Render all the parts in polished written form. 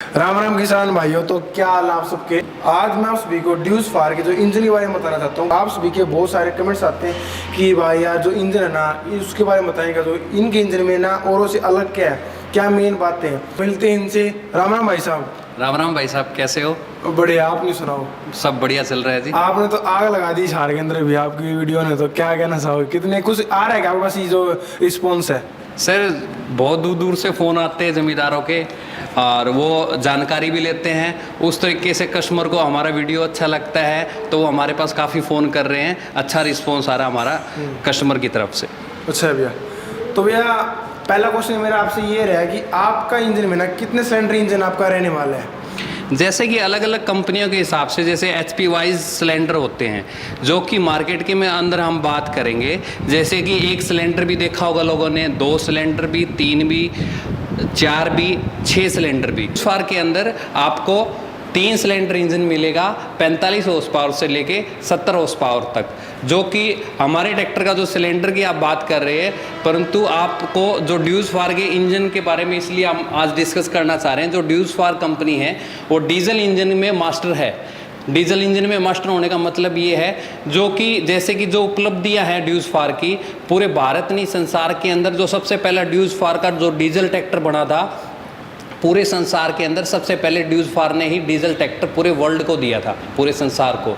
राम राम किसान भाइयों। तो क्या हाल आप सबके। आज मैं आप सभी को ड्यूस फार के जो इंजन के बारे में बताना चाहता हूँ। आप सभी के बहुत सारे कमेंट्स आते हैं कि भाई यार जो इंजन है ना उसके बारे में बताएंगे, तो इनके इंजन में ना औरों से अलग क्या है, क्या मेन बातें हैं। मिलते हैं इनसे। राम राम भाई साहब। राम राम भाई साहब, कैसे हो? बढ़िया, आप नहीं सुनाओ। सब बढ़िया चल रहा है जी। आपने तो आग लगा दी झाड़ के अंदर भी आपकी वीडियो ने, तो क्या कहना चाहोगे, कितने कुछ आ रहा है क्या आपके पास ये जो रिस्पॉन्स है? सर, बहुत दूर दूर से फ़ोन आते हैं ज़मींदारों के और वो जानकारी भी लेते हैं। उस तरीके से कस्टमर को हमारा वीडियो अच्छा लगता है तो वो हमारे पास काफ़ी फ़ोन कर रहे हैं। अच्छा रिस्पॉन्स आ रहा है हमारा कस्टमर की तरफ से। अच्छा भैया, तो भैया पहला क्वेश्चन मेरा आपसे ये रहा कि आपका इंजन में ना कितने सिलेंडर इंजन आपका रहने वाला है? जैसे कि अलग अलग कंपनियों के हिसाब से जैसे HP वाइज सिलेंडर होते हैं, जो कि मार्केट के में अंदर हम बात करेंगे। जैसे कि एक सिलेंडर भी देखा होगा लोगों ने, 2 सिलेंडर भी, 3 भी, 4 भी, 6 सिलेंडर भी। इस फार के अंदर आपको 3 सिलेंडर इंजन मिलेगा 45 हॉर्स पावर से लेके 70 हॉर्स पावर तक, जो कि हमारे ट्रैक्टर का जो सिलेंडर की आप बात कर रहे हैं। परंतु आपको जो ड्यूस फार के इंजन के बारे में इसलिए हम आज डिस्कस करना चाह रहे हैं। जो ड्यूस फार कंपनी है वो डीजल इंजन में मास्टर है। डीजल इंजन में मास्टर होने का मतलब ये है, जो कि जैसे कि जो उपलब्धियां हैं ड्यूस फार की पूरे भारत नहीं संसार के अंदर, जो सबसे पहला ड्यूस फार का जो डीजल ट्रैक्टर बना था पूरे संसार के अंदर, सबसे पहले ड्यूस फार ने ही डीजल ट्रैक्टर पूरे वर्ल्ड को दिया था, पूरे संसार को।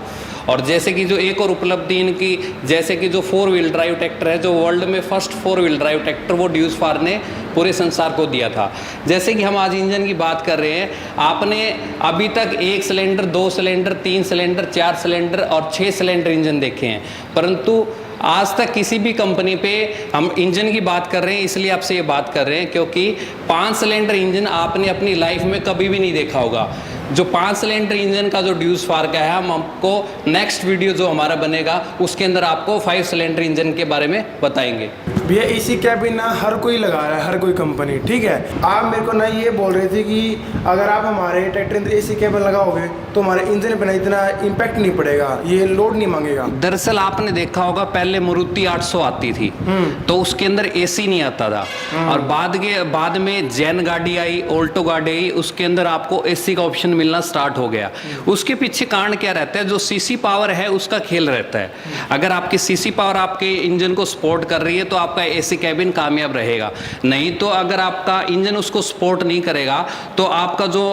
और जैसे कि जो एक और उपलब्धि इनकी, जैसे कि जो 4 व्हील ड्राइव ट्रैक्टर है, जो वर्ल्ड में फर्स्ट 4 व्हील ड्राइव ट्रैक्टर वो ड्यूस फार ने पूरे संसार को दिया था। जैसे कि हम आज इंजन की बात कर रहे हैं, आपने अभी तक 1 सिलेंडर, 2 सिलेंडर, 3 सिलेंडर, 4 सिलेंडर और 6 सिलेंडर इंजन देखे हैं, परंतु आज तक किसी भी कंपनी पे हम इंजन की बात कर रहे हैं इसलिए आपसे ये बात कर रहे हैं क्योंकि 5 सिलेंडर इंजन आपने अपनी लाइफ में कभी भी नहीं देखा होगा। जो 5 सिलेंडर इंजन का जो ड्यूस फार का है, हम आपको नेक्स्ट वीडियो जो हमारा बनेगा उसके अंदर आपको 5 सिलेंडर इंजन के बारे में बताएंगे। भैया एसी कैबिन ना हर कोई लगा रहा है, हर कोई कंपनी, ठीक है। आप मेरे को ना ये बोल रहे थे कि अगर आप हमारे ट्रैक्टर अंदर एसी कैबिन लगाओगे तो हमारे इंजन पे ना इतना इम्पैक्ट नहीं पड़ेगा, ये लोड नहीं मांगेगा। दरअसल आपने देखा होगा पहले मारुति 800 आती थी तो उसके अंदर एसी नहीं आता था, और बाद में जैन गाड़ी आई, ऑल्टो गाड़ी आई, उसके अंदर आपको एसी का ऑप्शन मिलना स्टार्ट हो गया। उसके पीछे कारण क्या रहता है? जो सीसी पावर है उसका खेल रहता है। अगर आपकी सीसी पावर आपके इंजन को सपोर्ट कर रही है तो आपका एसी कैबिन कामयाब रहेगा। नहीं तो अगर आपका इंजन उसको सपोर्ट नहीं करेगा तो आपका जो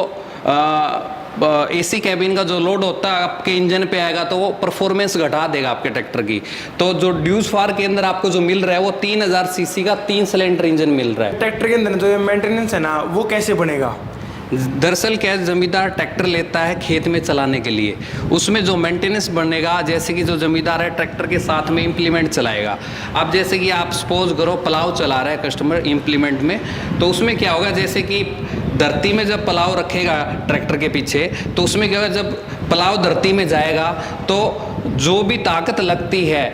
एसी कैबिन का जो लोड होता है आपके इंजन पे आएगा तो वो परफॉर्मेंस घटा देगा आपके ट्रैक्टर की। तो जो ड्यूस फार के अंदर आपको जो मिल रहा है वो 3000 सीसी का 3 सिलेंडर इंजन मिल रहा है। ट्रैक्टर के अंदर जो मेंटेनेंस है ना वो कैसे बनेगा? दरअसल क्या है, जमींदार ट्रैक्टर लेता है खेत में चलाने के लिए, उसमें जो मेंटेनेंस बनेगा, जैसे कि जो जमींदार है ट्रैक्टर के साथ में इम्प्लीमेंट चलाएगा। अब जैसे कि आप सपोज करो पलाव चला रहा है कस्टमर इम्प्लीमेंट में, तो उसमें क्या होगा, जैसे कि धरती में जब पलाव रखेगा ट्रैक्टर के पीछे तो उसमें क्या होगा, जब पलाव धरती में जाएगा तो जो भी ताकत लगती है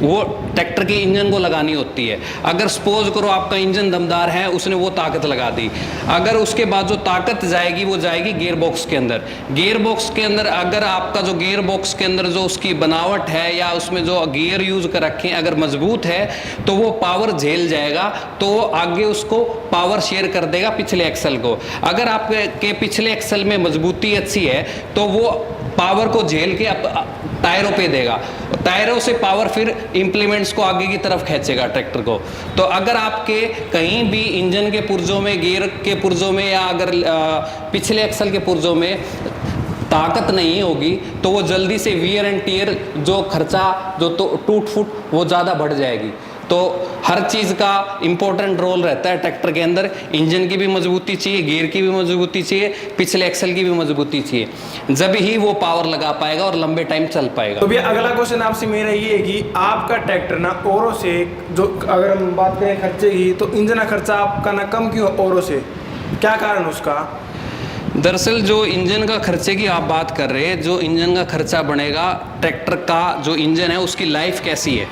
वो ट्रैक्टर के इंजन को लगानी होती है। अगर सपोज करो आपका इंजन दमदार है, उसने वो ताकत लगा दी, अगर उसके बाद जो ताकत जाएगी वो जाएगी गियर बॉक्स के अंदर। गियर बॉक्स के अंदर अगर आपका जो गियर बॉक्स के अंदर जो उसकी बनावट है या उसमें जो गियर यूज कर रखे हैं अगर मजबूत है तो वो पावर झेल जाएगा, तो वो आगे उसको पावर शेयर कर देगा पिछले एक्सल को। अगर आपके पिछले एक्सल में मजबूती अच्छी है तो वो पावर को झेल के टायरों पे देगा, टायरों से पावर फिर इंप्लीमेंट्स को आगे की तरफ खींचेगा ट्रैक्टर को। तो अगर आपके कहीं भी इंजन के पुर्जों में, गियर के पुर्जों में या अगर पिछले एक्सल के पुर्जों में ताकत नहीं होगी तो वो जल्दी से वियर एंड टियर जो खर्चा जो तो टूट फूट वो ज़्यादा बढ़ जाएगी। तो हर चीज़ का इम्पोर्टेंट रोल रहता है ट्रैक्टर के अंदर। इंजन की भी मजबूती चाहिए, गियर की भी मजबूती चाहिए, पिछले एक्सल की भी मजबूती चाहिए, जब ही वो पावर लगा पाएगा और लंबे टाइम चल पाएगा। तो भैया अगला क्वेश्चन आपसे मेरा ये है कि आपका ट्रैक्टर ना औरों से, जो अगर हम बात करें खर्चे की, तो इंजन का खर्चा आपका ना कम क्यों औरों से, क्या कारण उसका? दरअसल जो इंजन का खर्चे की आप बात कर रहे हैं, जो इंजन का खर्चा बनेगा, ट्रैक्टर का जो इंजन है उसकी लाइफ कैसी है।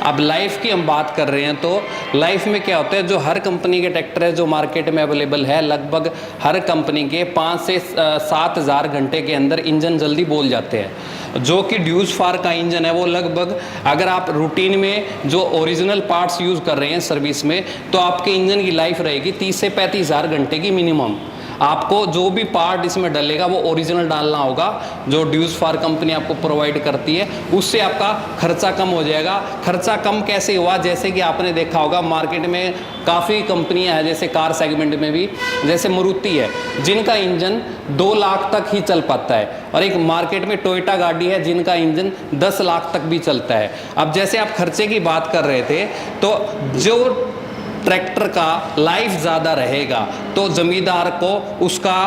अब लाइफ की हम बात कर रहे हैं तो लाइफ में क्या होता है, जो हर कंपनी के ट्रैक्टर है जो मार्केट में अवेलेबल है, लगभग हर कंपनी के 5 से 7 हज़ार घंटे के अंदर इंजन जल्दी बोल जाते हैं। जो कि ड्यूस फार का इंजन है वो लगभग, अगर आप रूटीन में जो ओरिजिनल पार्ट्स यूज़ कर रहे हैं सर्विस में, तो आपके इंजन की लाइफ रहेगी 30 से 35 हज़ार घंटे की मिनिमम। आपको जो भी पार्ट इसमें डलेगा वो ओरिजिनल डालना होगा, जो ड्यूस फार कंपनी आपको प्रोवाइड करती है, उससे आपका खर्चा कम हो जाएगा। खर्चा कम कैसे हुआ, जैसे कि आपने देखा होगा मार्केट में काफ़ी कंपनियां हैं, जैसे कार सेगमेंट में भी, जैसे मारुति है जिनका इंजन 2 लाख तक ही चल पाता है, और एक मार्केट में टोयोटा गाड़ी है जिनका इंजन 10 लाख तक भी चलता है। अब जैसे आप खर्चे की बात कर रहे थे, तो जो ट्रैक्टर का लाइफ ज़्यादा रहेगा तो ज़मींदार को उसका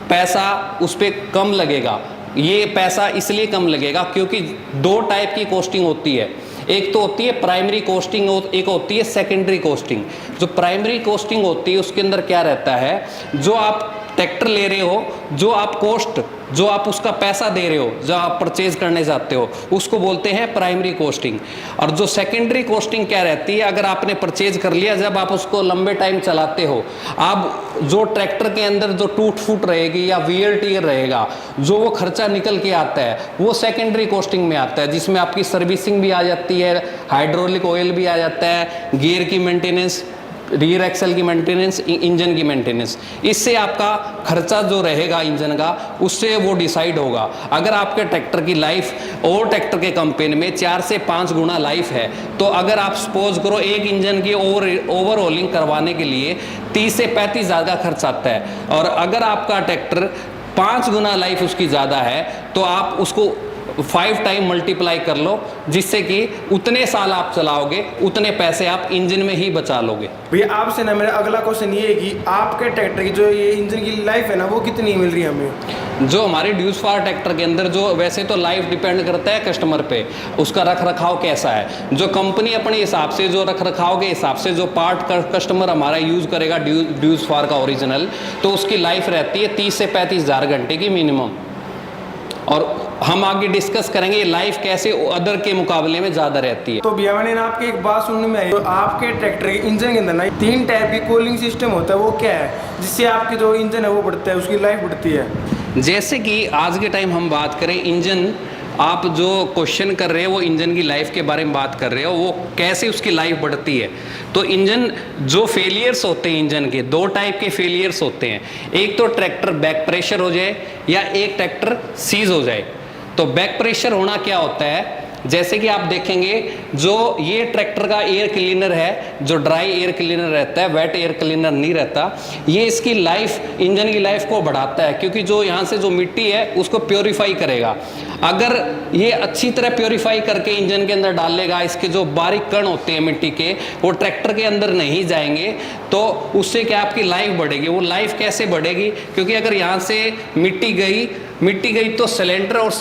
पैसा उस पर कम लगेगा। ये पैसा इसलिए कम लगेगा क्योंकि 2 टाइप की कॉस्टिंग होती है, एक तो होती है प्राइमरी कॉस्टिंग, एक होती है सेकेंडरी कॉस्टिंग। जो प्राइमरी कॉस्टिंग होती है उसके अंदर क्या रहता है, जो आप ट्रैक्टर ले रहे हो, जो आप कॉस्ट, जो आप उसका पैसा दे रहे हो, जो आप परचेज करने जाते हो, उसको बोलते हैं प्राइमरी कॉस्टिंग। और जो सेकेंडरी कॉस्टिंग क्या रहती है, अगर आपने परचेज कर लिया, जब आप उसको लंबे टाइम चलाते हो, आप जो ट्रैक्टर के अंदर जो टूट फूट रहेगी या वियर टियर रहेगा, जो वो खर्चा निकल के आता है, वो सेकेंडरी कॉस्टिंग में आता है, जिसमें आपकी सर्विसिंग भी आ जाती है, हाइड्रोलिक ऑयल भी आ जाता है, गियर की मेंटेनेंस, रियर एक्सल की मेंटेनेंस, इंजन की मेंटेनेंस। इससे आपका खर्चा जो रहेगा इंजन का, उससे वो डिसाइड होगा। अगर आपके ट्रैक्टर की लाइफ और ट्रैक्टर के कंपेयर में 4 से 5 गुना लाइफ है, तो अगर आप सपोज करो एक इंजन की ओवरऑलिंग करवाने के लिए 30 से 35 हज़ार का खर्च आता है, और अगर आपका ट्रैक्टर 5 गुना लाइफ उसकी ज़्यादा है, तो आप उसको 5 टाइम मल्टीप्लाई कर लो, जिससे कि उतने साल आप चलाओगे, उतने पैसे आप इंजन में ही बचा लोगे। भैया आपसे ना मेरा अगला क्वेश्चन ये है कि आपके ट्रैक्टर की जो ये इंजन की लाइफ है ना, वो कितनी मिल रही है हमें? जो हमारी ड्यूस फार ट्रैक्टर के अंदर, जो वैसे तो लाइफ डिपेंड करता है कस्टमर पे, उसका रख रखाव कैसा है। जो कंपनी अपने हिसाब से, जो रख रखाव के हिसाब से जो पार्ट कस्टमर हमारा यूज़ करेगा ड्यूस फार का ओरिजिनल, तो उसकी लाइफ रहती है 30 से 35 हज़ार घंटे की मिनिमम। और हम आगे डिस्कस करेंगे लाइफ कैसे अदर के मुकाबले में ज़्यादा रहती है। तो भैया मैंने ना आपकी एक बात सुनने में आई, तो आपके ट्रैक्टर के इंजन के अंदर ना 3 टाइप की कूलिंग सिस्टम होता है, वो क्या है जिससे आपकी जो इंजन है वो बढ़ता है, उसकी लाइफ बढ़ती है? जैसे कि आज के टाइम हम बात करें इंजन, आप जो क्वेश्चन कर रहे हो वो इंजन की लाइफ के बारे में बात कर रहे हो, वो कैसे उसकी लाइफ बढ़ती है। तो इंजन जो फेलियर्स होते हैं इंजन के, 2 टाइप के फेलियर्स होते हैं। एक तो ट्रैक्टर बैक प्रेशर हो जाए, या एक ट्रैक्टर सीज हो जाए। तो बैक प्रेशर होना क्या होता है, जैसे कि आप देखेंगे, जो ये ट्रैक्टर का एयर क्लीनर है, जो ड्राई एयर क्लीनर रहता है, वेट एयर क्लीनर नहीं रहता, ये इसकी लाइफ, इंजन की लाइफ को बढ़ाता है, क्योंकि जो यहाँ से जो मिट्टी है उसको प्योरीफाई करेगा। अगर ये अच्छी तरह प्योरीफाई करके इंजन के अंदर डालेगा, इसके जो बारीक कण होते हैं मिट्टी के, वो ट्रैक्टर के अंदर नहीं जाएंगे, तो उससे क्या आपकी लाइफ बढ़ेगी। वो लाइफ कैसे बढ़ेगी, क्योंकि अगर यहाँ से मिट्टी गई तो सिलेंडर और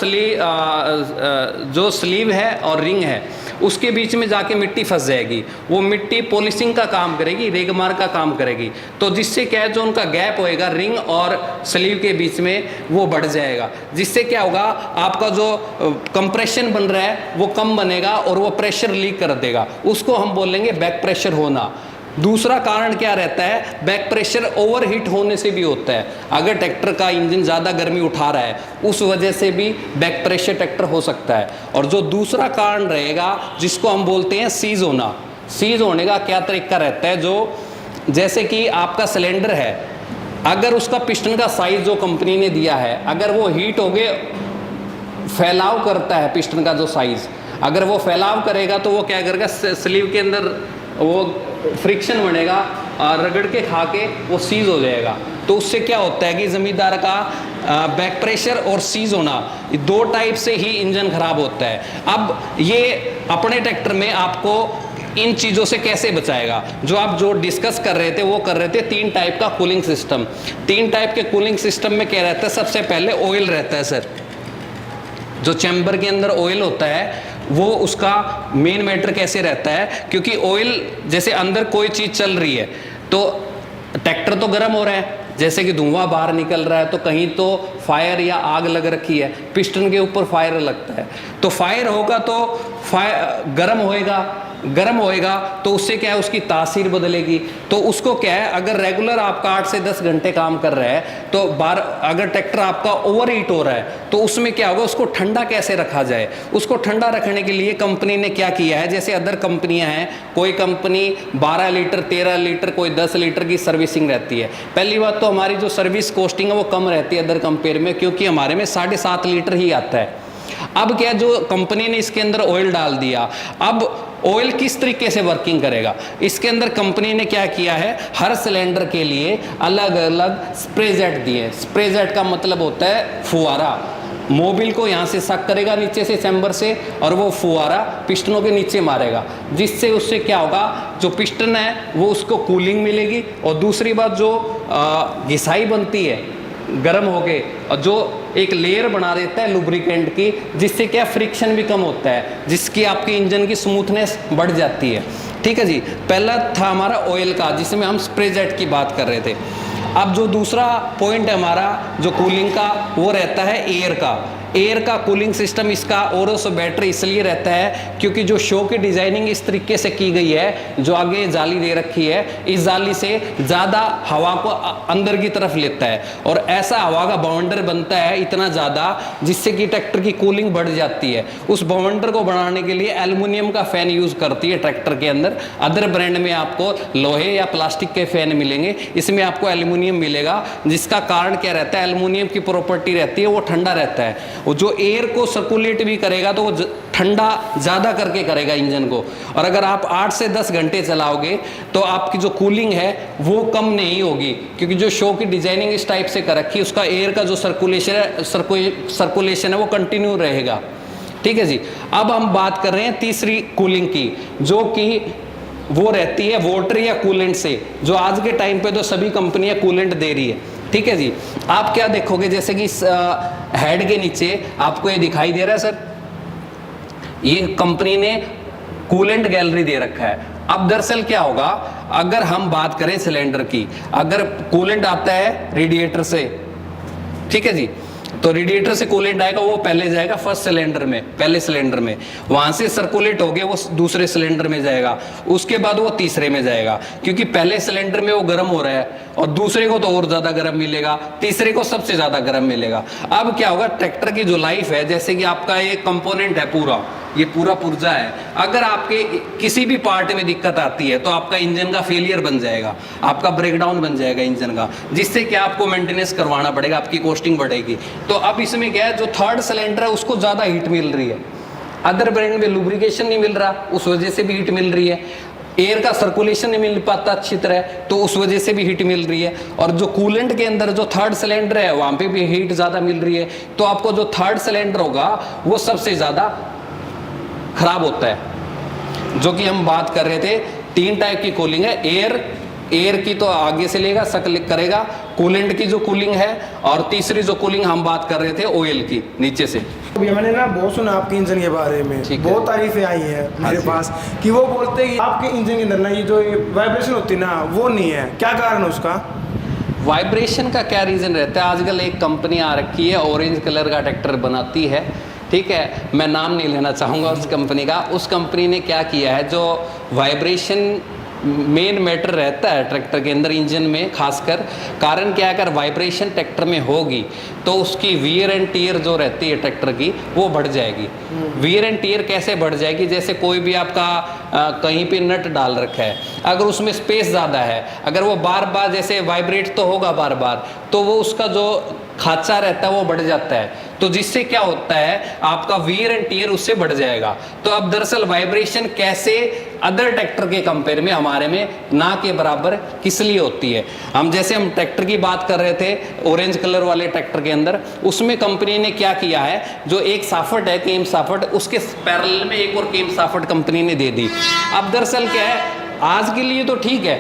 जो स्लीव है और रिंग है, उसके बीच में जाके मिट्टी फंस जाएगी। वो मिट्टी पॉलिशिंग का काम करेगी, रेगमार का काम करेगी, तो जिससे क्या है, जो उनका गैप होएगा रिंग और स्लीव के बीच में, वो बढ़ जाएगा। जिससे क्या होगा, आपका जो कंप्रेशन बन रहा है वो कम बनेगा और वो प्रेशर लीक कर देगा, उसको हम बोलेंगे बैक प्रेशर होना। दूसरा कारण क्या रहता है, बैक प्रेशर ओवरहीट होने से भी होता है। अगर ट्रैक्टर का इंजन ज़्यादा गर्मी उठा रहा है, उस वजह से भी बैक प्रेशर ट्रैक्टर हो सकता है। और जो दूसरा कारण रहेगा, जिसको हम बोलते हैं सीज होना। सीज होने का क्या तरीका रहता है, जो जैसे कि आपका सिलेंडर है, अगर उसका पिस्टन का साइज जो कंपनी ने दिया है, अगर वो हीट हो गए, फैलाव करता है पिस्टन का जो साइज, अगर वो फैलाव करेगा तो वो क्या करेगा, स्लीव के अंदर वो फ्रिक्शन बनेगा और रगड़ के खा के वो सीज हो जाएगा। तो उससे क्या होता है कि ज़मींदार का बैक प्रेशर और सीज होना, 2 टाइप से ही इंजन खराब होता है। अब ये अपने ट्रैक्टर में आपको इन चीज़ों से कैसे बचाएगा, जो डिस्कस कर रहे थे, वो कर रहे थे 3 टाइप का कूलिंग सिस्टम। 3 टाइप के कूलिंग सिस्टम में क्या रहता है, सबसे पहले ऑयल रहता है सर। जो चैम्बर के अंदर ऑयल होता है, वो उसका मेन मैटर कैसे रहता है, क्योंकि ऑयल, जैसे अंदर कोई चीज़ चल रही है तो ट्रैक्टर तो गर्म हो रहा है, जैसे कि धुआं बाहर निकल रहा है, तो कहीं तो फायर या आग लग रखी है, पिस्टन के ऊपर फायर लगता है, तो फायर होगा तो फायर गर्म होएगा, गर्म होएगा तो उससे क्या है, उसकी तासीर बदलेगी। तो उसको क्या है, अगर रेगुलर आपका 8 से 10 घंटे काम कर रहा है तो अगर ट्रैक्टर आपका ओवर हीट हो रहा है तो उसमें क्या होगा, उसको ठंडा कैसे रखा जाए। उसको ठंडा रखने के लिए कंपनी ने क्या किया है, जैसे अदर कंपनियां हैं, कोई कंपनी 12 लीटर 13 लीटर कोई 10 लीटर की सर्विसिंग रहती है। पहली बात तो हमारी जो सर्विस कॉस्टिंग है वो कम रहती है अदर कंपेयर में, क्योंकि हमारे में 7.5 लीटर ही आता है। अब क्या, जो कंपनी ने इसके अंदर ऑयल डाल दिया, अब ऑयल किस तरीके से वर्किंग करेगा, इसके अंदर कंपनी ने क्या किया है, हर सिलेंडर के लिए अलग अलग स्प्रे जेट दिए। स्प्रे जेट का मतलब होता है फुहारा। मोबिल को यहाँ से सक करेगा नीचे से चैम्बर से, और वो फुहारा पिस्टनों के नीचे मारेगा, जिससे उससे क्या होगा, जो पिस्टन है वो उसको कूलिंग मिलेगी, और दूसरी बात जो घिसाई बनती है गर्म होके, और जो एक लेयर बना देता है लुब्रिकेंट की, जिससे क्या फ्रिक्शन भी कम होता है, जिसकी आपकी इंजन की स्मूथनेस बढ़ जाती है। ठीक है जी, पहला था हमारा ऑयल का, जिसमें हम स्प्रे जेट की बात कर रहे थे। अब जो दूसरा पॉइंट है हमारा जो कूलिंग का, वो रहता है एयर का। एयर का कूलिंग सिस्टम इसका ओरोस बैटरी इसलिए रहता है क्योंकि जो शो की डिजाइनिंग इस तरीके से की गई है, जो आगे जाली दे रखी है, इस जाली से ज़्यादा हवा को अंदर की तरफ लेता है, और ऐसा हवा का बाउंडर बनता है इतना ज़्यादा, जिससे कि ट्रैक्टर की कूलिंग बढ़ जाती है। उस बाउंडर को बढ़ाने के लिए एल्युमिनियम का फैन यूज़ करती है ट्रैक्टर के अंदर। अदर ब्रांड में आपको लोहे या प्लास्टिक के फैन मिलेंगे, इसमें आपको एल्युमिनियम मिलेगा, जिसका कारण क्या रहता है, एल्युमिनियम की प्रॉपर्टी रहती है वो ठंडा रहता है। वो जो एयर को सर्कुलेट भी करेगा तो वो ठंडा ज़्यादा करके करेगा इंजन को। और अगर आप 8 से 10 घंटे चलाओगे तो आपकी जो कूलिंग है वो कम नहीं होगी, क्योंकि जो शो की डिजाइनिंग इस टाइप से कर रखी है, उसका एयर का जो सर्कुलेशन है वो कंटिन्यू रहेगा। ठीक है जी, अब हम बात कर रहे हैं तीसरी कूलिंग की, जो कि वो रहती है वाटर या कूलेंट से, जो आज के टाइम पे तो सभी कंपनियां कूलेंट दे रही है। ठीक है जी, आप क्या देखोगे, जैसे कि इस हेड के नीचे आपको ये दिखाई दे रहा है सर, ये कंपनी ने कूलेंट गैलरी दे रखा है। अब दरअसल क्या होगा, अगर हम बात करें सिलेंडर की, अगर कूलेंट आता है रेडिएटर से, ठीक है जी, तो रेडिएटर से कूलेंट आएगा, वो पहले जाएगा फर्स्ट सिलेंडर में, पहले सिलेंडर में, वहां से सर्कुलेट हो गया वो दूसरे सिलेंडर में जाएगा, उसके बाद वो तीसरे में जाएगा, क्योंकि पहले सिलेंडर में वो गर्म हो रहा है और दूसरे को तो और ज्यादा गर्म मिलेगा, तीसरे को सबसे ज्यादा गर्म मिलेगा। अब क्या होगा, ट्रैक्टर की जो लाइफ है, जैसे कि आपका ये कंपोनेंट है पूरा, ये पूरा पुर्जा है, अगर आपके किसी भी पार्ट में दिक्कत आती है तो आपका इंजन का फेलियर बन जाएगा, आपका ब्रेकडाउन बन जाएगा इंजन का, जिससे क्या आपको मेंटेनेंस करवाना पड़ेगा, आपकी कॉस्टिंग बढ़ेगी। तो अब इसमें क्या है, जो थर्ड सिलेंडर है उसको ज़्यादा हीट मिल रही है, अदर ब्रांड में लुब्रिकेशन नहीं मिल रहा, उस वजह से भी हीट मिल रही है, एयर का सर्कुलेशन नहीं मिल पाता अच्छी तरह, तो उस वजह से भी हीट मिल रही है, और जो कूलेंट के अंदर जो थर्ड सिलेंडर है वहाँ पे भी हीट ज़्यादा मिल रही है। तो आपको जो थर्ड सिलेंडर होगा वो सबसे ज़्यादा खराब होता है। जो कि हम बात कर रहे थे, 3 टाइप की कूलिंग है, एयर की तो आगे से लेगा करेगा, कूलेंट की जो कूलिंग है, और तीसरी जो कूलिंग हम बात कर रहे थे ऑयल की नीचे से। अभी मैंने ना बहुत सुना आपके इंजन के बारे में, बहुत तारीफें आई हैं मेरे पास, कि वो बोलते हैं कि आपके इंजन के अंदर ना ये जो वाइब्रेशन होती है ना वो नहीं है, क्या कारण है उसका? वाइब्रेशन का क्या रीज़न रहता है, आजकल एक कंपनी आ रखी है ऑरेंज कलर का ट्रैक्टर बनाती है, ठीक है, मैं नाम नहीं लेना चाहूँगा उस कंपनी का। उस कंपनी ने क्या किया है, जो वाइब्रेशन मेन मैटर रहता है ट्रैक्टर के अंदर, इंजन में खासकर, कारण क्या है, अगर वाइब्रेशन ट्रैक्टर में होगी तो उसकी वियर एंड टीयर जो रहती है ट्रैक्टर की वो बढ़ जाएगी। वियर एंड टीयर कैसे बढ़ जाएगी, जैसे कोई भी आपका कहीं पे नट डाल रखा है, अगर उसमें स्पेस ज़्यादा है, अगर वो बार बार जैसे वाइब्रेट तो होगा बार बार, तो वो उसका जो खांचा रहता है वो बढ़ जाता है, तो जिससे क्या होता है, आपका वियर एंड टीयर उससे बढ़ जाएगा। तो अब दरअसल वाइब्रेशन कैसे अदर ट्रैक्टर के कंपेयर में हमारे में ना के बराबर किस लिए होती है, हम ट्रैक्टर की बात कर रहे थे ऑरेंज कलर वाले ट्रैक्टर के अंदर, उसमें कंपनी ने क्या किया है, जो एक साफट है केम साफट, उसके पैरेलल में एक और केम साफट कंपनी ने दे दी। अब दरअसल क्या है, आज के लिए तो ठीक है,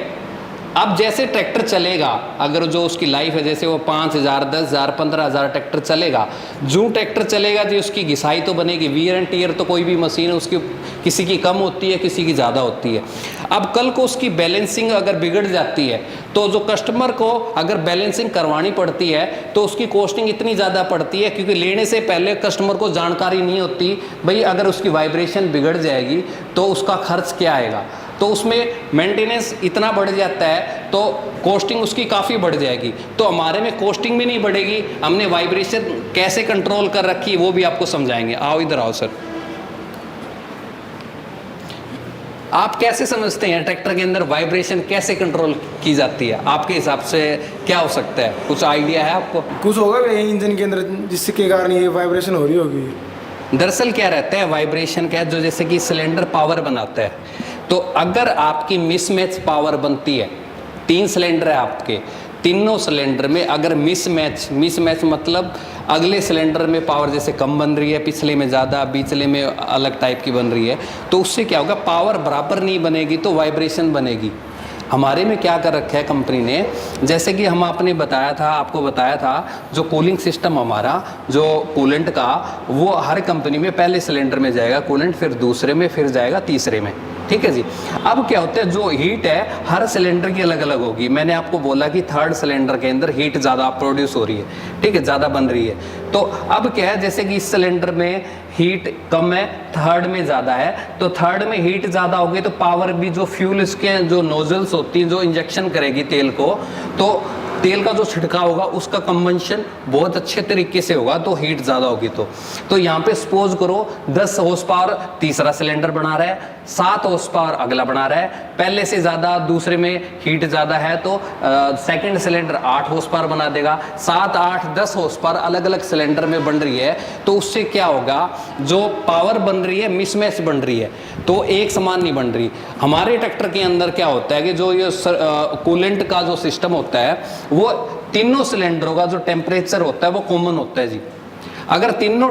अब जैसे ट्रैक्टर चलेगा, अगर जो उसकी लाइफ है जैसे वो 5,000, 10,000, 15,000 ट्रैक्टर चलेगा, जो ट्रैक्टर चलेगा जी उसकी घिसाई तो बनेगी। वियर एंड टीयर तो कोई भी मशीन है उसकी किसी की कम होती है, किसी की ज़्यादा होती है। अब कल को उसकी बैलेंसिंग अगर बिगड़ जाती है तो जो कस्टमर को अगर बैलेंसिंग करवानी पड़ती है तो उसकी कॉस्टिंग इतनी ज़्यादा पड़ती है, क्योंकि लेने से पहले कस्टमर को जानकारी नहीं होती भाई अगर उसकी वाइब्रेशन बिगड़ जाएगी तो उसका खर्च क्या आएगा, तो उसमें मेंटेनेंस इतना बढ़ जाता है तो कॉस्टिंग उसकी काफ़ी बढ़ जाएगी। तो हमारे में कॉस्टिंग भी नहीं बढ़ेगी, हमने वाइब्रेशन कैसे कंट्रोल कर रखी है वो भी आपको समझाएंगे। आओ इधर आओ सर। आप कैसे समझते हैं ट्रैक्टर के अंदर वाइब्रेशन कैसे कंट्रोल की जाती है, आपके हिसाब से क्या हो सकता है, कुछ आइडिया है आपको? कुछ होगा भी इंजन के अंदर जिसके कारण ये वाइब्रेशन हो रही होगी। दरअसल क्या रहता है वाइब्रेशन का, जो जैसे कि सिलेंडर पावर बनाता है, तो अगर आपकी मिसमैच पावर बनती है, 3 सिलेंडर है आपके, तीनों सिलेंडर में अगर मिसमैच मतलब अगले सिलेंडर में पावर जैसे कम बन रही है, पिछले में ज़्यादा, पिछले में अलग टाइप की बन रही है, तो उससे क्या होगा, पावर बराबर नहीं बनेगी तो वाइब्रेशन बनेगी। हमारे में क्या कर रखा है कंपनी ने, जैसे कि हम आपने बताया था, आपको बताया था जो कूलिंग सिस्टम हमारा जो कूलेंट का, वो हर कंपनी में पहले सिलेंडर में जाएगा कूलेंट, फिर दूसरे में, फिर जाएगा तीसरे में, ठीक है जी। अब क्या होता है जो हीट है हर सिलेंडर की अलग अलग होगी। मैंने आपको बोला कि 3rd सिलेंडर के अंदर हीट ज़्यादा प्रोड्यूस हो रही है, ठीक है, ज़्यादा बन रही है। तो अब क्या है, जैसे कि इस सिलेंडर में हीट कम है, 3rd में ज़्यादा है, तो 3rd में हीट ज़्यादा होगी तो पावर भी, जो फ्यूल इसके जो नोजल्स होती हैं जो इंजेक्शन करेगी तेल को, तो तेल का जो छिड़काव होगा उसका कंबंशन बहुत अच्छे तरीके से होगा, तो हीट ज़्यादा होगी। तो यहाँ पे सपोज करो 10 हॉर्स पावर तीसरा सिलेंडर बना रहा है, 7 हॉर्स पावर अगला बना रहा है, पहले से ज़्यादा दूसरे में हीट ज़्यादा है तो सेकंड सिलेंडर 8 हॉर्स पावर बना देगा। 7, 8, 10 हॉर्स पावर अलग अलग सिलेंडर में बन रही है, तो उससे क्या होगा, जो पावर बन रही है मिसमैच बन रही है, तो एक समान नहीं बन रही। हमारे ट्रैक्टर के अंदर क्या होता है कि जो ये कूलेंट का जो सिस्टम होता है वो तीनों सिलेंडरों का जो टेम्परेचर होता है वो कॉमन होता है जी। अगर तीनों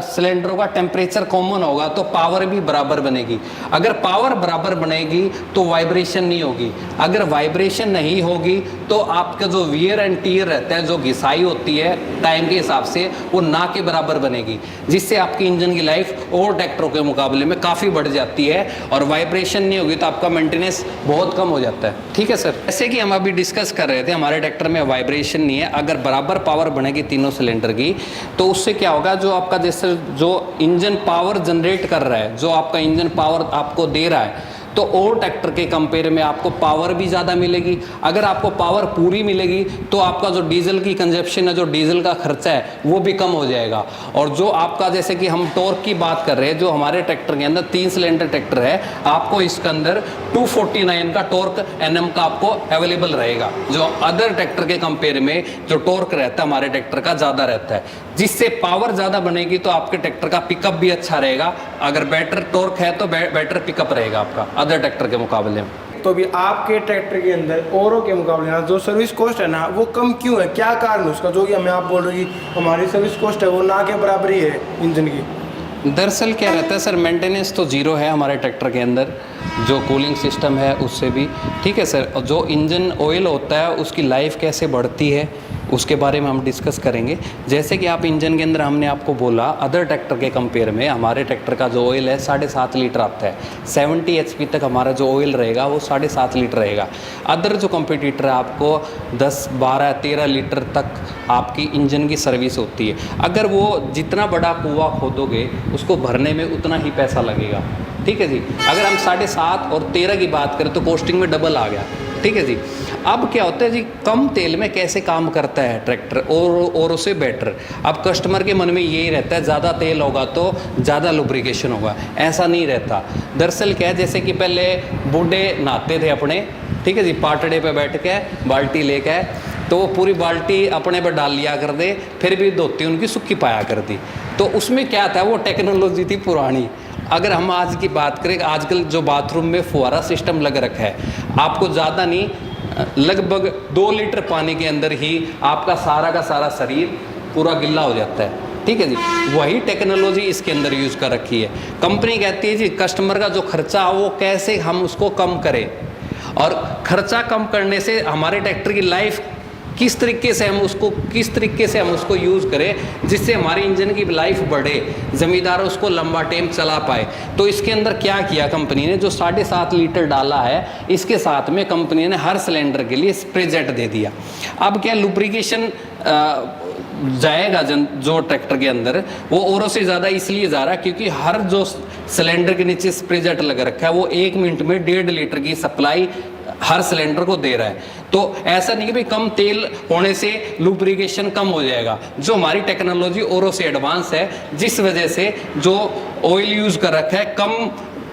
सिलेंडरों का टेम्परेचर कॉमन होगा तो पावर भी बराबर बनेगी। अगर पावर बराबर बनेगी तो वाइब्रेशन नहीं होगी। अगर वाइब्रेशन नहीं होगी तो आपका जो वियर एंड टीयर रहता है, जो घिसाई होती है टाइम के हिसाब से, वो ना के बराबर बनेगी, जिससे आपकी इंजन की लाइफ और ट्रैक्टरों के मुकाबले में काफ़ी बढ़ जाती है। और वाइब्रेशन नहीं होगी तो आपका मेंटेनेंस बहुत कम हो जाता है, ठीक है सर। जैसे कि हम अभी डिस्कस कर रहे थे, हमारे ट्रैक्टर में वाइब्रेशन नहीं है। अगर बराबर पावर बनेगी तीनों सिलेंडर की तो उससे क्या होगा, जो आपका जैसे जो इंजन पावर जनरेट कर रहा है, जो आपका इंजन पावर आपको दे रहा है, तो और ट्रैक्टर के कंपेयर में आपको पावर भी ज़्यादा मिलेगी। अगर आपको पावर पूरी मिलेगी तो आपका जो डीजल की कंजप्शन है, जो डीजल का खर्चा है, वो भी कम हो जाएगा। और जो आपका जैसे कि हम टॉर्क की बात कर रहे हैं, जो हमारे ट्रैक्टर के अंदर 3 सिलेंडर ट्रैक्टर है, आपको इसके अंदर 249 का टॉर्क एनएम का आपको अवेलेबल रहेगा, जो अदर ट्रैक्टर के कंपेयर में जो टॉर्क रहता है हमारे ट्रैक्टर का ज़्यादा रहता है, जिससे पावर ज़्यादा बनेगी तो आपके ट्रैक्टर का पिकअप भी अच्छा रहेगा। अगर बेटर टॉर्क है तो बेटर पिकअप रहेगा आपका अदर ट्रैक्टर के मुकाबले में। तो भी आपके ट्रैक्टर के अंदर औरों के मुकाबले ना जो सर्विस कॉस्ट है ना वो कम क्यों है, क्या कारण है उसका, जो कि हमें आप बोल रहे हो कि हमारी सर्विस कॉस्ट है वो ना के बराबर ही है इंजन की? दरअसल क्या रहता है सर, मेंटेनेंस तो जीरो है हमारे ट्रैक्टर के अंदर, जो कूलिंग सिस्टम है उससे भी, ठीक है सर। और जो इंजन ऑयल होता है उसकी लाइफ कैसे बढ़ती है उसके बारे में हम डिस्कस करेंगे। जैसे कि आप इंजन के अंदर, हमने आपको बोला अदर ट्रैक्टर के कंपेयर में हमारे ट्रैक्टर का जो ऑयल है 7.5 लीटर आता है। 70 HP तक हमारा जो ऑयल रहेगा वो 7.5 लीटर रहेगा। अदर जो कंपटीटर है आपको 10, 12, 13 लीटर तक आपकी इंजन की सर्विस होती है। अगर वो जितना बड़ा कुआं खोदोगे उसको भरने में उतना ही पैसा लगेगा, ठीक है जी। अगर हम 7.5 और 13 की बात करें तो कॉस्टिंग में डबल आ गया, ठीक है जी। अब क्या होता है जी, कम तेल में कैसे काम करता है ट्रैक्टर और उसे बेटर। अब कस्टमर के मन में यही रहता है ज़्यादा तेल होगा तो ज़्यादा लुब्रिकेशन होगा, ऐसा नहीं रहता। दरअसल क्या है, जैसे कि पहले बूढ़े नहाते थे अपने, ठीक है जी, पाटड़े पे बैठ के बाल्टी लेके, तो वो पूरी बाल्टी अपने पर डाल लिया कर दे, फिर भी धोती उनकी सूखी पाया कर दी। तो उसमें क्या था, वो टेक्नोलॉजी थी पुरानी। अगर हम आज की बात करें, आजकल जो बाथरूम में फुहारा सिस्टम लग रखा है, आपको ज़्यादा नहीं, लगभग 2 लीटर पानी के अंदर ही आपका सारा का सारा शरीर पूरा गिल्ला हो जाता है, ठीक है जी। वही टेक्नोलॉजी इसके अंदर यूज़ कर रखी है। कंपनी कहती है जी कस्टमर का जो खर्चा वो कैसे हम उसको कम करें, और खर्चा कम करने से हमारे ट्रैक्टर की लाइफ किस तरीके से हम उसको यूज़ करें जिससे हमारी इंजन की लाइफ बढ़े, ज़मींदार उसको लंबा टाइम चला पाए। तो इसके अंदर क्या किया कंपनी ने, जो 7.5 लीटर डाला है, इसके साथ में कंपनी ने हर सिलेंडर के लिए स्प्रे जेट दे दिया। अब क्या लुब्रिकेशन जाएगा जो ट्रैक्टर के अंदर, वो औरों से ज़्यादा इसलिए जा रहा है क्योंकि हर जो सिलेंडर के नीचे स्प्रे जेट लगा रखा है वो 1 मिनट में 1.5 लीटर की सप्लाई हर सिलेंडर को दे रहा है। तो ऐसा नहीं कि भाई कम तेल होने से लुब्रिकेशन कम हो जाएगा। जो हमारी टेक्नोलॉजी औरों से एडवांस है, जिस वजह से जो ऑयल यूज़ कर रखा है कम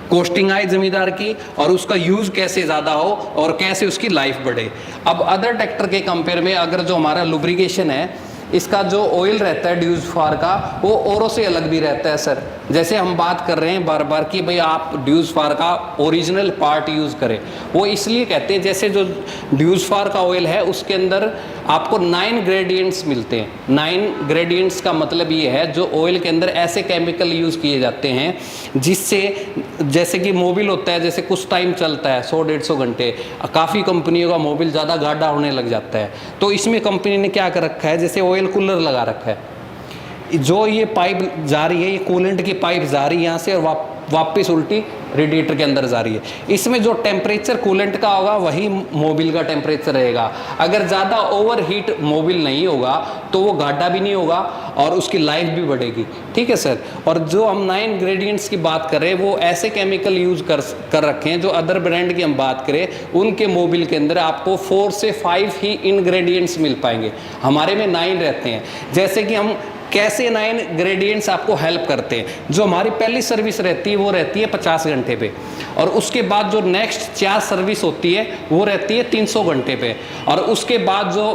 कॉस्टिंग आए ज़मींदार की, और उसका यूज़ कैसे ज़्यादा हो और कैसे उसकी लाइफ बढ़े। अब अदर ट्रैक्टर के कंपेयर में अगर जो हमारा लुब्रिकेशन है, इसका जो ऑयल रहता है ड्यूस फार का, वो औरों से अलग भी रहता है सर। जैसे हम बात कर रहे हैं बार बार कि भाई आप ड्यूस फार का ओरिजिनल पार्ट यूज़ करें, वो इसलिए कहते हैं जैसे जो ड्यूस फार का ऑयल है उसके अंदर आपको 9 ग्रेडियंट्स मिलते हैं। 9 ग्रेडियंट्स का मतलब ये है जो ऑयल के अंदर ऐसे केमिकल यूज़ किए जाते हैं जिससे, जैसे कि मोबिल होता है, जैसे कुछ टाइम चलता है 100-150 घंटे, काफ़ी कंपनियों का मोबिल ज़्यादा गाढ़ा होने लग जाता है। तो इसमें कंपनी ने क्या कर रखा है, जैसे ऑयल कूलर लगा रखा है, जो ये पाइप जा रही है, ये कूलेंट की पाइप जा रही है यहाँ से और वापस उल्टी रेडिएटर के अंदर जा रही है। इसमें जो टेम्परेचर कूलेंट का होगा वही मोबिल का टेम्परेचर रहेगा। अगर ज़्यादा ओवर हीट मोबिल नहीं होगा तो वो गाढ़ा भी नहीं होगा और उसकी लाइफ भी बढ़ेगी। ठीक है सर। और जो हम 9 इंग्रेडिएंट्स की बात कर रहे हैं वो ऐसे केमिकल यूज़ कर रखे हैं, जो अदर ब्रांड की हम बात करें उनके मोबिल के अंदर आपको 4 से 5 ही इंग्रेडिएंट्स मिल पाएंगे, हमारे में 9 रहते हैं। जैसे कि हम कैसे 9 ग्रेडियंट्स आपको हेल्प करते हैं। जो हमारी पहली सर्विस रहती है वो रहती है 50 घंटे पे, और उसके बाद जो नेक्स्ट 4 सर्विस होती है वो रहती है 300 घंटे पे, और उसके बाद जो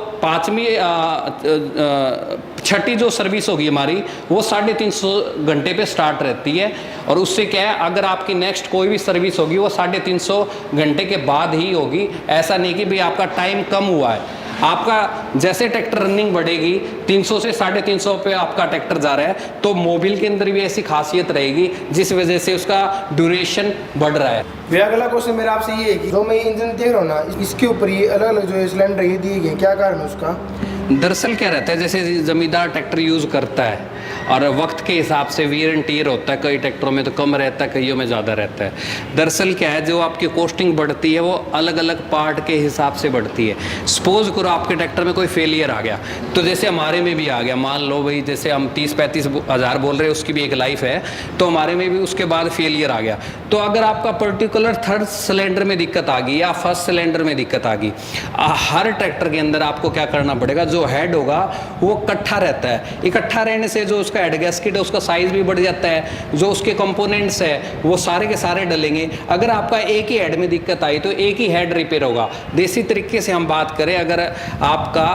6ठी जो सर्विस होगी हमारी वो 350 घंटे पे स्टार्ट रहती है। और उससे क्या है, अगर आपकी नेक्स्ट कोई भी सर्विस होगी वो 350 घंटे के बाद ही होगी। ऐसा नहीं कि भाई आपका टाइम कम हुआ है, आपका जैसे ट्रैक्टर रनिंग बढ़ेगी 300 से 350 पे आपका ट्रैक्टर जा रहा है, तो मोबिल के अंदर भी ऐसी खासियत रहेगी जिस वजह से उसका ड्यूरेशन बढ़ रहा है। भैया अगला क्वेश्चन मेरा आपसे ये है कि जो मैं इंजन देख रहा हूँ ना, इसके ऊपर ये अलग अलग जो सिलेंडर ये दिए गए, क्या कारण है उसका? दरअसल क्या रहता है, जैसे ज़मींदार ट्रैक्टर यूज़ करता है और वक्त के हिसाब से वियर एंड टियर होता है, कई ट्रैक्टरों में तो कम रहता है, कईयों में ज़्यादा रहता है। दरअसल क्या है, जो आपकी कॉस्टिंग बढ़ती है वो अलग अलग पार्ट के हिसाब से बढ़ती है। सपोज करो आपके ट्रैक्टर में कोई फेलियर आ गया, तो जैसे हमारे में भी आ गया, मान लो भाई जैसे हम 30-35 हज़ार बोल रहे हैं, उसकी भी एक लाइफ है, तो हमारे में भी उसके बाद फेलियर आ गया। तो अगर आपका पर्टिकुलर 3rd सिलेंडर में दिक्कत आ गई या 1st सिलेंडर में दिक्कत आ गई, हर ट्रैक्टर के अंदर आपको क्या करना पड़ेगा, जो हेड होगा वो इकट्ठा रहता है। इकट्ठा रहने से जो उसका हेड गैस्केट है उसका साइज भी बढ़ जाता है, जो उसके कंपोनेंट्स है वो सारे के सारे डलेंगे। अगर आपका एक ही हेड में दिक्कत आई तो एक ही हेड रिपेयर होगा। देसी तरीके से हम बात करें, अगर आपका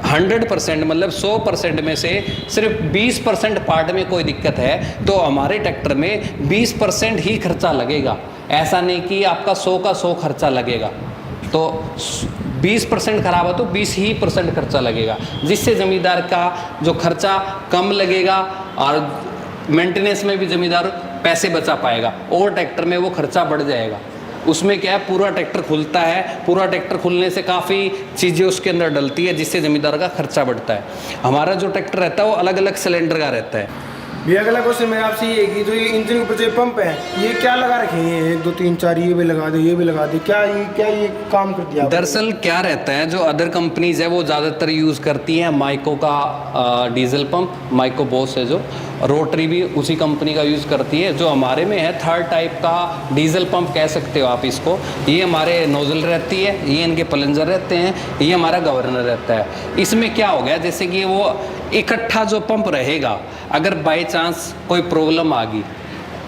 100% मतलब 100% में से सिर्फ 20% पार्ट में कोई दिक्कत है तो हमारे ट्रैक्टर में 20% ही खर्चा लगेगा। ऐसा नहीं कि आपका 100 का 100 खर्चा लगेगा। तो 20% खराब हो तो 20% खर्चा लगेगा, जिससे ज़मींदार का जो खर्चा कम लगेगा और मेंटेनेंस में भी ज़मींदार पैसे बचा पाएगा, और ट्रैक्टर में वो खर्चा बढ़ जाएगा। उसमें क्या है, पूरा ट्रैक्टर खुलता है, पूरा ट्रैक्टर खुलने से काफ़ी चीज़ें उसके अंदर डलती है जिससे ज़मींदार का खर्चा बढ़ता है। हमारा जो ट्रैक्टर रहता है वो अलग अलग सिलेंडर का रहता है। भैया अगला क्वेश्चन मेरा आपसे ये है कि जो ये इंजन के ऊपर जो पंप है ये क्या लगा रखे हैं? 1 2 3 4 ये भी लगा दे, ये भी लगा दे, क्या ये काम कर दिया? दरअसल क्या रहता है, जो अदर कंपनीज है वो ज़्यादातर यूज़ करती हैं माइको का डीजल पंप, माइको बॉस है जो, रोटरी भी उसी कंपनी का यूज़ करती है। जो हमारे में है 3rd टाइप का डीजल पंप कह सकते हो आप इसको। ये हमारे नोजल रहती है, ये इनके प्लंजर रहते हैं, ये हमारा गवर्नर रहता है। इसमें क्या हो गया, जैसे कि वो इकट्ठा जो पंप रहेगा, अगर बाय चांस कोई प्रॉब्लम आ गई,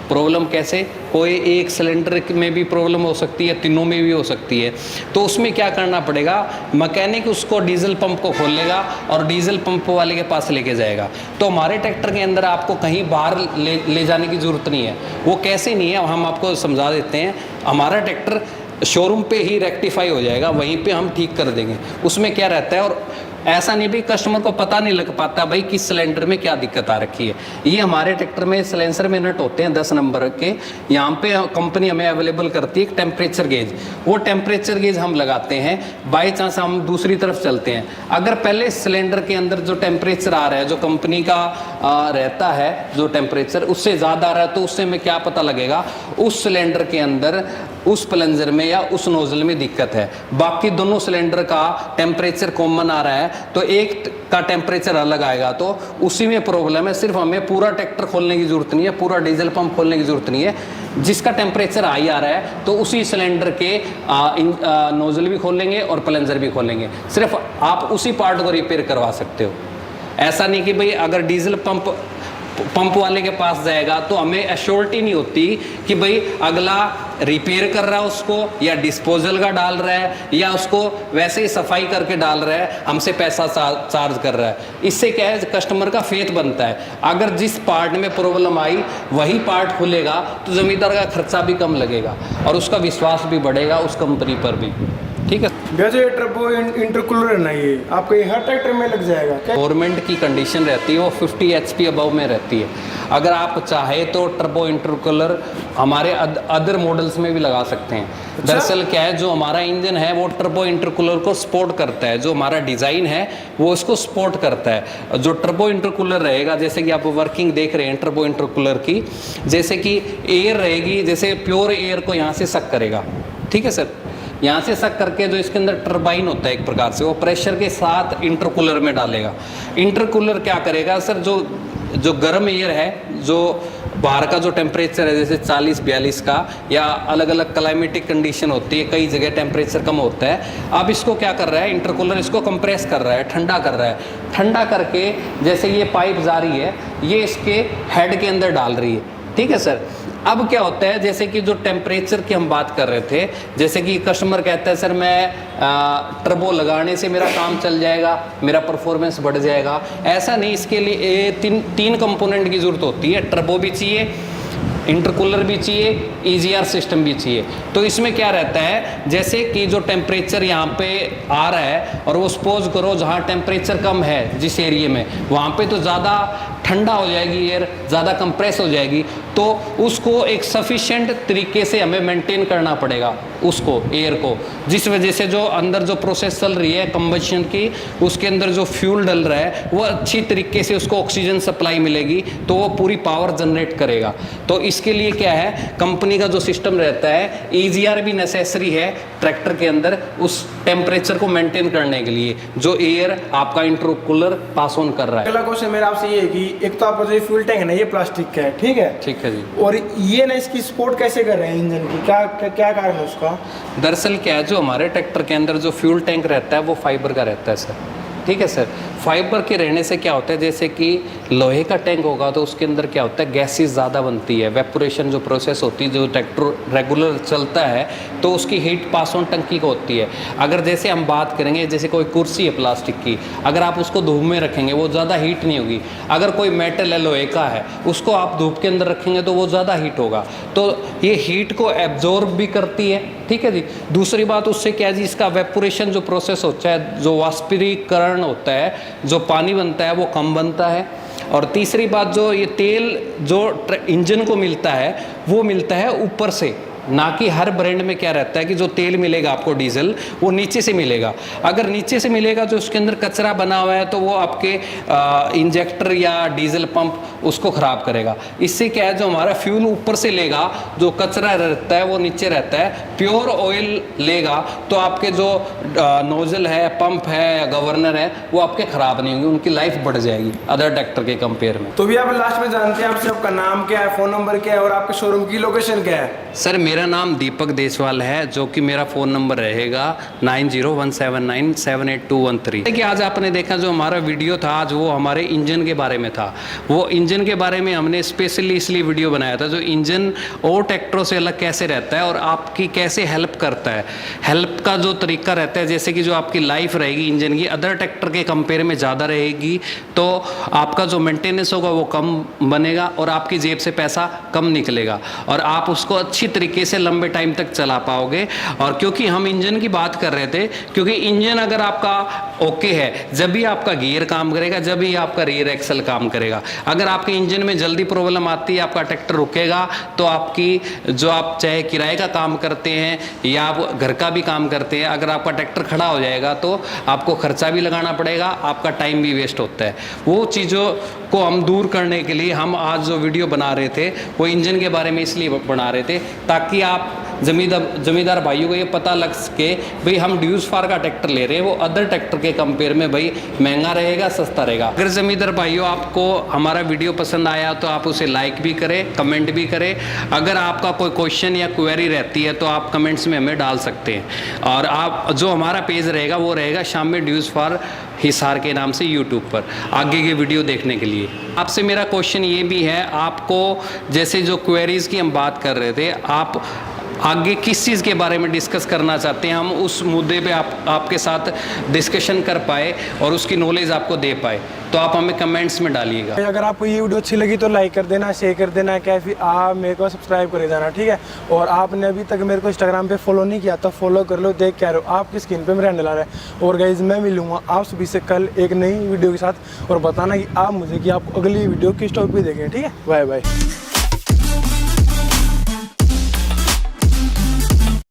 प्रॉब्लम कैसे, कोई एक सिलेंडर में भी प्रॉब्लम हो सकती है, तीनों में भी हो सकती है, तो उसमें क्या करना पड़ेगा, मैकेनिक उसको डीजल पंप को खोल लेगा और डीजल पंप वाले के पास लेके जाएगा। तो हमारे ट्रैक्टर के अंदर आपको कहीं बाहर ले जाने की ज़रूरत नहीं है। वो कैसे नहीं है, हम आपको समझा देते हैं। हमारा ट्रैक्टर शोरूम पे ही रेक्टिफाई हो जाएगा, वहीं पे हम ठीक कर देंगे। उसमें क्या रहता है, और ऐसा नहीं भी कस्टमर को पता नहीं लग पाता भाई किस सिलेंडर में क्या दिक्कत आ रखी है। ये हमारे ट्रैक्टर में सिलेंसर में नट होते हैं 10 नंबर के, यहाँ पे कंपनी हमें अवेलेबल करती है एक टेम्परेचर गेज। वो टेम्परेचर गेज हम लगाते हैं, बाई चांस हम दूसरी तरफ चलते हैं, अगर पहले सिलेंडर के अंदर जो टेम्परेचर आ रहा है, जो कंपनी का रहता है जो टेम्परेचर, उससे ज़्यादा आ रहा है, तो उससे हमें क्या पता लगेगा उस सिलेंडर के अंदर, उस प्लंजर में या उस नोजल में दिक्कत है। बाकी दोनों सिलेंडर का टेम्परेचर कॉमन आ रहा है, तो एक का टेम्परेचर अलग आएगा, तो उसी में प्रॉब्लम है। सिर्फ हमें पूरा ट्रैक्टर खोलने की जरूरत नहीं है, पूरा डीजल पंप खोलने की जरूरत नहीं है। जिसका टेम्परेचर हाई आ रहा है तो उसी सिलेंडर के नोजल भी खोलेंगे और प्लंजर भी खोलेंगे। सिर्फ आप उसी पार्ट को रिपेयर करवा सकते हो। ऐसा नहीं कि भाई अगर डीजल पंप वाले के पास जाएगा तो हमें एश्योरिटी नहीं होती कि भाई अगला रिपेयर कर रहा है उसको, या डिस्पोजल का डाल रहा है, या उसको वैसे ही सफाई करके डाल रहा है, हमसे पैसा चार्ज कर रहा है। इससे क्या है, कस्टमर का फेथ बनता है। अगर जिस पार्ट में प्रॉब्लम आई वही पार्ट खुलेगा तो जमींदार का खर्चा भी कम लगेगा और उसका विश्वास भी बढ़ेगा उस कंपनी पर भी। ठीक है भैया, जो ये टर्बो इंटरकूलर है ना, ये आपके हर ट्रैक्टर में लग जाएगा क्या? गवर्नमेंट की कंडीशन रहती है वो 50 HP अबव में रहती है। अगर आप चाहे तो टर्बो इंटरकूलर हमारे अदर मॉडल्स में भी लगा सकते हैं। अच्छा? दरअसल क्या है, जो हमारा इंजन है वो टर्बो इंटरकूलर को सपोर्ट करता है, जो हमारा डिज़ाइन है वो इसको सपोर्ट करता है। जो टर्बो इंटरकूलर रहेगा, जैसे कि आप वर्किंग देख रहे हैं टर्बो इंटरकूलर की, जैसे कि एयर रहेगी, जैसे प्योर एयर को यहाँ से सक करेगा। ठीक है सर, यहाँ से सक करके जो इसके अंदर टर्बाइन होता है एक प्रकार से, वो प्रेशर के साथ इंटरकूलर में डालेगा। इंटरकूलर क्या करेगा सर, जो गर्म एयर है, जो बाहर का जो टेम्परेचर है जैसे 40-42 का, या अलग अलग क्लाइमेटिक कंडीशन होती है, कई जगह टेम्परेचर कम होता है। अब इसको क्या कर रहा है, इंटरकूलर इसको कंप्रेस कर रहा है, ठंडा कर रहा है। ठंडा करके जैसे ये पाइप जा रही है, ये इसके हेड के अंदर डाल रही है। ठीक है सर, अब क्या होता है, जैसे कि जो टेम्परेचर की हम बात कर रहे थे, जैसे कि कस्टमर कहता है सर मैं टर्बो लगाने से मेरा काम चल जाएगा, मेरा परफॉर्मेंस बढ़ जाएगा। ऐसा नहीं, इसके लिए तीन कंपोनेंट की ज़रूरत होती है। टर्बो भी चाहिए, इंटरकूलर भी चाहिए, EGR सिस्टम भी चाहिए। तो इसमें क्या रहता है, जैसे कि जो टेम्परेचर यहाँ पे आ रहा है, और वो सपोज करो जहाँ टेम्परेचर कम है जिस एरिया में, वहाँ पे तो ज़्यादा ठंडा हो जाएगी एयर, ज़्यादा कंप्रेस हो जाएगी, तो उसको एक सफिशिएंट तरीके से हमें मेंटेन करना पड़ेगा उसको, एयर को। जिस वजह से जो अंदर जो प्रोसेस चल रही है कंबशन की, उसके अंदर जो फ्यूल डल रहा है वो अच्छी तरीके से उसको ऑक्सीजन सप्लाई मिलेगी, तो वो पूरी पावर जनरेट करेगा। तो इसके लिए क्या है, कंपनी का जो सिस्टम रहता है, EGR भी नेसेसरी है ट्रैक्टर के अंदर उस टेम्परेचर को मेंटेन करने के लिए, जो एयर आपका इंटरकूलर पास ऑन कर रहा है। अगला क्वेश्चन मेरा आपसे ये है कि एक तो आपका जो फ्यूल टैंक है ना, ये प्लास्टिक का है, ठीक है? ठीक है जी। और ये ना इसकी सपोर्ट कैसे कर रहे हैं इंजन की, क्या कारण है उसका? दरअसल क्या है, जो हमारे ट्रैक्टर के अंदर जो फ्यूल टैंक रहता है वो फाइबर का रहता है सर। ठीक है सर, फाइबर के रहने से क्या होता है, जैसे कि लोहे का टैंक होगा तो उसके अंदर क्या होता है, गैसेस ज़्यादा बनती है, वेपोरेशन जो प्रोसेस होती है, जो ट्रैक्टर रेगुलर चलता है तो उसकी हीट पास ऑन टंकी को होती है। अगर जैसे हम बात करेंगे, जैसे कोई कुर्सी है प्लास्टिक की, अगर आप उसको धूप में रखेंगे वो ज़्यादा हीट नहीं होगी। अगर कोई मेटल है, लोहे का है, उसको आप धूप के अंदर रखेंगे तो वो ज़्यादा हीट होगा। तो ये हीट को एब्जॉर्ब भी करती है। ठीक है जी। दूसरी बात, उससे क्या है जी, इसका वेपोरेशन जो प्रोसेस होता है, जो वाष्पीकरण होता है, जो पानी बनता है वो कम बनता है। और तीसरी बात, जो ये तेल जो इंजन को मिलता है वो मिलता है ऊपर से, ना कि हर ब्रांड में क्या रहता है कि जो तेल मिलेगा आपको डीजल, वो नीचे से मिलेगा। अगर नीचे से मिलेगा जो उसके अंदर कचरा बना हुआ है तो वो आपके इंजेक्टर या डीजल पंप उसको ख़राब करेगा। इससे क्या है, जो हमारा फ्यूल ऊपर से लेगा, जो कचरा रहता है वो नीचे रहता है। प्योर ऑयल लेगा तो आपके जो नोजल है, पंप है या गवर्नर है, वो आपके ख़राब नहीं होंगे, उनकी लाइफ बढ़ जाएगी अदर ट्रैक्टर के कंपेयर में। तो भी आप लास्ट में जानते हैं आपसे आपका नाम क्या है, फ़ोन नंबर क्या है और आपके शोरूम की लोकेशन क्या है? सर मेरा नाम दीपक देसवाल है, जो कि मेरा फ़ोन नंबर रहेगा 9017978213। कि आज आपने देखा जो हमारा वीडियो था आज, वो हमारे इंजन के बारे में था। वो इंजन इंजन के बारे में हमने स्पेशली इसलिए वीडियो बनाया था, जो इंजन और ट्रैक्टरों से अलग कैसे रहता है और आपकी कैसे हेल्प करता है। हेल्प का जो तरीका रहता है, जैसे कि जो आपकी लाइफ रहेगी इंजन की अदर ट्रैक्टर के कंपेयर में ज़्यादा रहेगी, तो आपका जो मेंटेनेंस होगा वो कम बनेगा और आपकी जेब से पैसा कम निकलेगा और आप उसको अच्छी तरीके से लंबे टाइम तक चला पाओगे। और क्योंकि हम इंजन की बात कर रहे थे, क्योंकि इंजन अगर आपका ओके है, जब भी आपका गियर काम करेगा, जब भी आपका रियर एक्सल काम करेगा। अगर आपके इंजन में जल्दी प्रॉब्लम आती है, आपका ट्रैक्टर रुकेगा, तो आपकी जो आप चाहे किराए का काम करते हैं या आप घर का भी काम करते हैं, अगर आपका ट्रैक्टर खड़ा हो जाएगा तो आपको खर्चा भी लगाना पड़ेगा, आपका टाइम भी वेस्ट होता है। वो चीज़ों को हम दूर करने के लिए हम आज जो वीडियो बना रहे थे वो इंजन के बारे में इसलिए बना रहे थे ताकि आप जमींदार भाइयों को ये पता लग सके भाई हम ड्यूस फार का ट्रैक्टर ले रहे हैं, वो अदर ट्रैक्टर के कंपेयर में भाई महंगा रहेगा, सस्ता रहेगा। अगर जमींदार भाइयों आपको हमारा वीडियो पसंद आया तो आप उसे लाइक भी करें, कमेंट भी करें। अगर आपका कोई क्वेश्चन या क्वेरी रहती है तो आप कमेंट्स में हमें डाल सकते हैं। और आप जो हमारा पेज रहेगा वो रहेगा शामी ड्यूस फार हिसार के नाम से यूट्यूब पर, आगे के वीडियो देखने के लिए। आपसे मेरा क्वेश्चन ये भी है, आपको जैसे जो क्वेरीज की हम बात कर रहे थे, आप आगे किस चीज़ के बारे में डिस्कस करना चाहते हैं, हम उस मुद्दे पे आपके साथ डिस्कशन कर पाए और उसकी नॉलेज आपको दे पाए, तो आप हमें कमेंट्स में डालिएगा। अगर आपको ये वीडियो अच्छी लगी तो लाइक कर देना, शेयर कर देना, क्या फिर आप मेरे को सब्सक्राइब कर देना, ठीक है। और आपने अभी तक मेरे को इंस्टाग्राम पे फॉलो नहीं किया तो फॉलो कर लो, देख क्या रहे हो आपकी स्क्रीन पे मेरा हैंडल आ रहा है। और गाइज मैं मिलूंगा आप सभी से कल एक नई वीडियो के साथ, और बताना कि आप मुझे कि आप अगली वीडियो किस टॉपिक पे देखें, ठीक है। Bye bye.